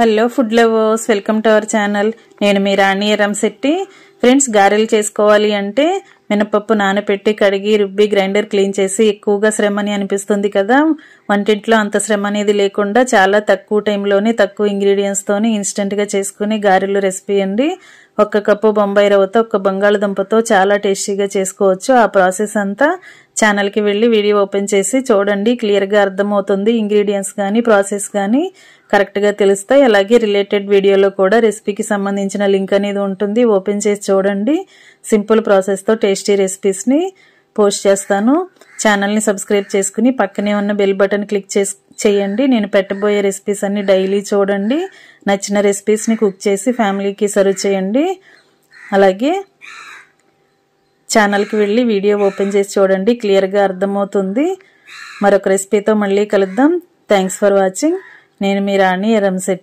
Hello food lovers, welcome to our channel. నేను మీ రాణి Eramsetti. Friends, గారెలు చేసుకోవాలి అంటే మినపప్పు నానబెట్టి కడిగి రుబ్బి గ్రైండర్ క్లీన్ చేసి ఎక్కువగా శ్రమని అనిపిస్తుంది కదా. వంటింట్లో అంత శ్రమ అనేది లేకుండా చాలా తక్కువ టైంలోనే తక్కువ ఇంగ్రీడియంట్స్ తోని ఇన్స్టెంట్ గా చేసుకునే గారెలు రెసిపీ అండి. 1 కప్పు బొంబాయి రవ్వతో 1 బంగాళదుంపతో చాలా టేస్టీగా చేసుకోవచ్చు. ఆ ప్రాసెస్ అంతా ఛానల్ కి వెళ్ళి వీడియో ఓపెన్ చేసి చూడండి. క్లియర్ గా అర్థమవుతుంది. ఇంగ్రీడియంట్స్ గానీ ప్రాసెస్ గానీ కరెక్ట్ గా తెలుస్తాయి. అలాగే రిలేటెడ్ వీడియోలో కూడా రెసిపీకి సంబంధించిన లింక్ అనేది ఉంటుంది. ఓపెన్ చేసి చూడండి. సింపుల్ ప్రాసెస్ తో టేస్టీ రెసిపీస్ ని పోస్ట్ చేస్తాను. ఛానల్ ని సబ్స్క్రైబ్ చేసుకుని పక్కనే ఉన్న బెల్ బటన్ క్లిక్ చేయండి. నేను పెట్టబోయే రెసిపీస్ అన్ని డైలీ చూడండి. నచ్చిన రెసిపీస్ ని కుక్ చేసి ఫ్యామిలీకి సర్వ్ చేయండి. అలాగే ఛానల్ కి వెళ్ళి వీడియో ఓపెన్ చేసి చూడండి. క్లియర్ గా అర్థమవుతుంది. మరొక రెసిపీతో మళ్ళీ కలుద్దాం. Thanks for watching. నేను మీ రాణి ఎరంశెట్టి.